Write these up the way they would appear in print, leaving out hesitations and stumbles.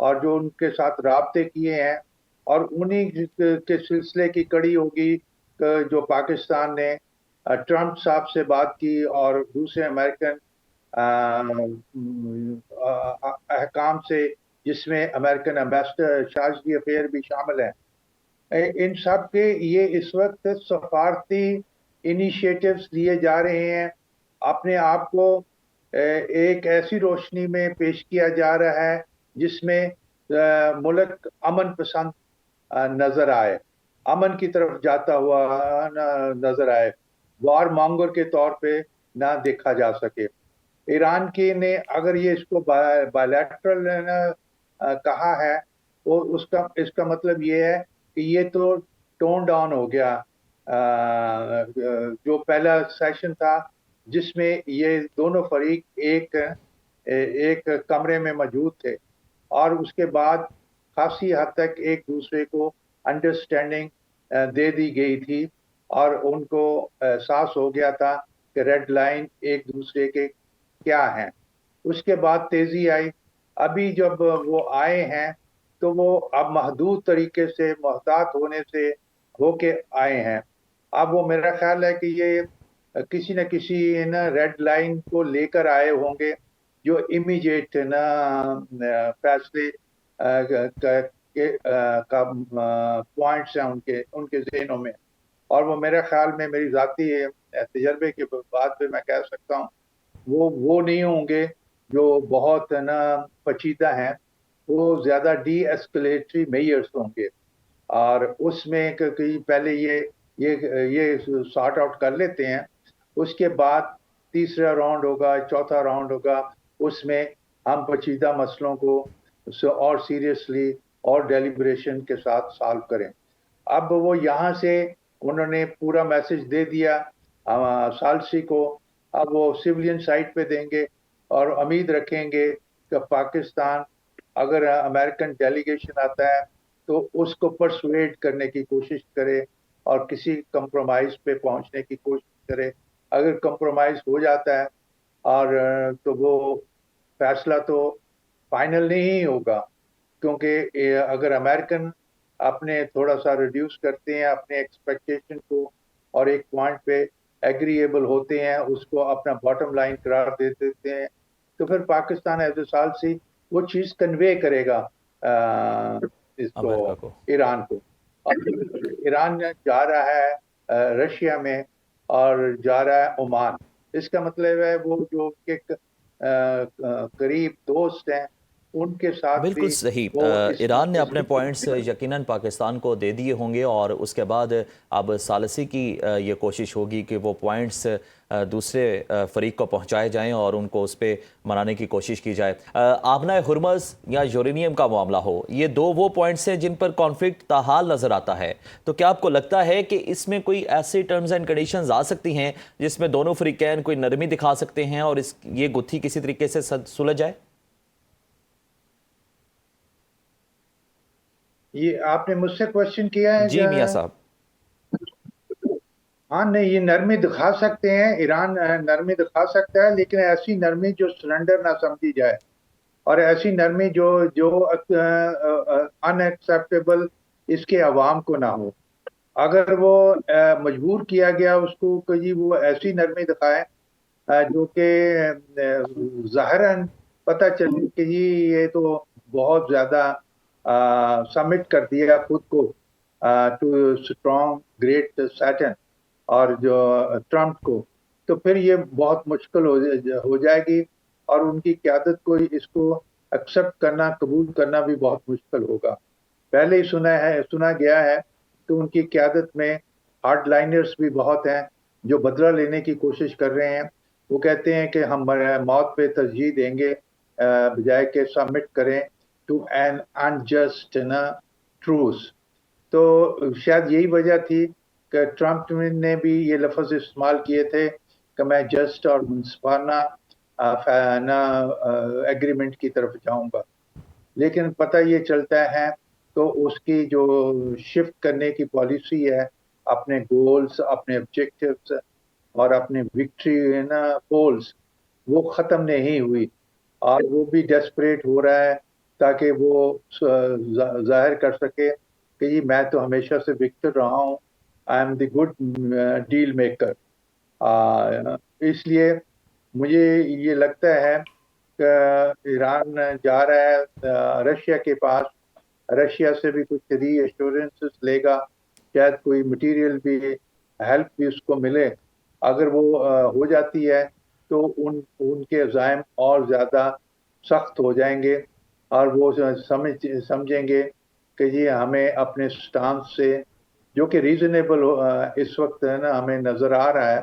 اور جو ان کے ساتھ رابطے کیے ہیں، اور انہی کے سلسلے کی کڑی ہوگی جو پاکستان نے ٹرمپ صاحب سے بات کی اور دوسرے امریکن احکام سے، جس میں امریکن ایمبیسڈر شاہجی افیر بھی شامل ہیں. ان سب کے یہ اس وقت سفارتی انیشیٹوز لیے جا رہے ہیں. اپنے آپ کو ایک ایسی روشنی میں پیش کیا جا رہا ہے جس میں ملک امن پسند نظر آئے، امن کی طرف جاتا ہوا نظر آئے، وار مانگر کے طور پہ نہ دیکھا جا سکے. ایران کی نے اگر یہ اس کو بائیلیٹرل کہا ہے، وہ اس کا مطلب یہ ہے کہ یہ تو ٹون ڈاؤن ہو گیا. جو پہلا سیشن تھا جس میں یہ دونوں فریق ایک کمرے میں موجود تھے، اور اس کے بعد خاصی حد تک ایک دوسرے کو انڈرسٹینڈنگ دے دی گئی تھی، اور ان کو احساس ہو گیا تھا کہ ریڈ لائن ایک دوسرے کے کیا ہیں. اس کے بعد تیزی آئی. ابھی جب وہ آئے ہیں تو وہ اب محدود طریقے سے محتاط ہونے سے ہو کے آئے ہیں. اب وہ میرا خیال ہے کہ یہ کسی نہ کسی ریڈ لائن کو لے کر آئے ہوں گے جو امیجیٹ فیصلے کا پوائنٹس ہیں ان کے ذہنوں میں. اور وہ میرے خیال میں، میری ذاتی تجربے کے بعد پہ میں کہہ سکتا ہوں، وہ نہیں ہوں گے جو بہت پیچیدہ ہیں. وہ زیادہ ڈی ایسکلیٹری میئرز ہوں گے، اور اس میں پہلے یہ سارٹ آؤٹ کر لیتے ہیں. اس کے بعد تیسرا راؤنڈ ہوگا، چوتھا راؤنڈ ہوگا، اس میں ہم پیچیدہ مسئلوں کو اور سیریسلی اور ڈیلیبریشن کے ساتھ سالو کریں. اب وہ یہاں سے انہوں نے پورا میسج دے دیا ثالثی کو. اب وہ سویلین سائٹ پہ دیں گے، اور امید رکھیں گے کہ پاکستان اگر امریکن ڈیلیگیشن آتا ہے تو اس کو پرسویڈ کرنے کی کوشش کرے اور کسی کمپرومائز پہ پہنچنے کی کوشش کرے. اگر کمپرومائز ہو جاتا ہے اور تو وہ فیصلہ تو فائنل نہیں ہوگا، کیونکہ اگر امریکن اپنے تھوڑا سا ریڈیوس کرتے ہیں اپنے ایکسپیکٹیشن کو، اور ایک پوائنٹ پہ ایگریبل ہوتے ہیں، اس کو اپنا باٹم لائن قرار دے دیتے ہیں، تو پھر پاکستان ایز اے ثالثی وہ چیز کنوے کرے گا اس کو، امریکہ کو، ایران کو. ایران جا رہا ہے رشیا میں اور جا رہا ہے عمان. اس کا مطلب ہے وہ جو ایک قریب دوست ہیں ان کے ساتھ بالکل بھی صحیح. وہ ایران نے اپنے پوائنٹس یقیناً پاکستان کو دے دیے ہوں گے، اور اس کے بعد اب ثالثی کی یہ کوشش ہوگی کہ وہ پوائنٹس دوسرے فریق کو پہنچائے جائیں اور ان کو اس پہ منانے کی کوشش کی جائے. آبنہ ہرمز یا یورینیم کا معاملہ ہو، یہ دو وہ پوائنٹس ہیں جن پر کانفلکٹ تاحال نظر آتا ہے. تو کیا آپ کو لگتا ہے کہ اس میں کوئی ایسی ٹرمز اینڈ کنڈیشنز آ سکتی ہیں جس میں دونوں فریقین کوئی نرمی دکھا سکتے ہیں اور یہ گتھی کسی طریقے سے سلجھ جائے؟ یہ آپ نے مجھ سے کوشچن کیا ہے؟ جی میاں صاحب. ہاں نہیں، یہ نرمی دکھا سکتے ہیں، ایران نرمی دکھا سکتا ہے، لیکن ایسی نرمی جو سرنڈر نہ سمجھی جائے، اور ایسی نرمی جو ان ایکسیپٹیبل اس کے عوام کو نہ ہو. اگر وہ مجبور کیا گیا اس کو کہ جی وہ ایسی نرمی دکھائے جو کہ ظاہراً پتہ چلے کہ جی یہ تو بہت زیادہ سبمٹ کر دیا خود کو ٹو اسٹرانگ گریٹ سیٹن اور جو ٹرمپ کو، تو پھر یہ بہت مشکل ہو جائے گی، اور ان کی قیادت کو اس کو ایکسپٹ کرنا، قبول کرنا بھی بہت مشکل ہوگا. پہلے ہی سنا گیا ہے کہ ان کی قیادت میں ہارڈ لائنرز بھی بہت ہیں جو بدلہ لینے کی کوشش کر رہے ہیں. وہ کہتے ہیں کہ ہم موت پہ ترجیح دیں گے بجائے کہ سبمٹ کریں ٹو این انجسٹ ٹروس. تو شاید یہی وجہ تھی کہ ٹرمپ نے بھی یہ لفظ استعمال کیے تھے کہ میں جسٹ اور منصفانہ ایگریمنٹ کی طرف جاؤں گا. لیکن پتہ یہ چلتا ہے تو اس کی جو شفٹ کرنے کی پالیسی ہے، اپنے گولز، اپنے آبجیکٹیوز اور اپنے وکٹری پولز، وہ ختم نہیں ہوئی، اور وہ بھی ڈیسپریٹ ہو رہا ہے تاکہ وہ ظاہر کر سکے کہ جی میں تو ہمیشہ سے وکٹر رہا ہوں, I am the good deal maker. اس لیے مجھے یہ لگتا ہے کہ ایران جا رہا ہے رشیا کے پاس, رشیا سے بھی کچھ ری ایشورنسز لے گا, شاید کوئی مٹیریل بھی ہیلپ بھی اس کو ملے. اگر وہ ہو جاتی ہے تو ان کے عزائم اور زیادہ سخت ہو جائیں گے, اور وہ سمجھیں گے کہ جی ہمیں اپنے سٹانس سے جو کہ ریزنیبل اس وقت ہے نا ہمیں نظر آ رہا ہے,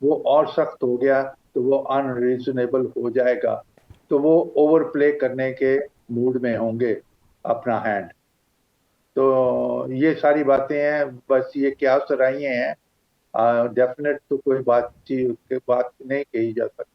وہ اور سخت ہو گیا تو وہ ان ریزنیبل ہو جائے گا, تو وہ اوور پلے کرنے کے موڈ میں ہوں گے اپنا ہینڈ. تو یہ ساری باتیں ہیں, بس یہ کیا سرائیاں ہیں, ڈیفینیٹ تو کوئی بات نہیں کہی جا سکتی.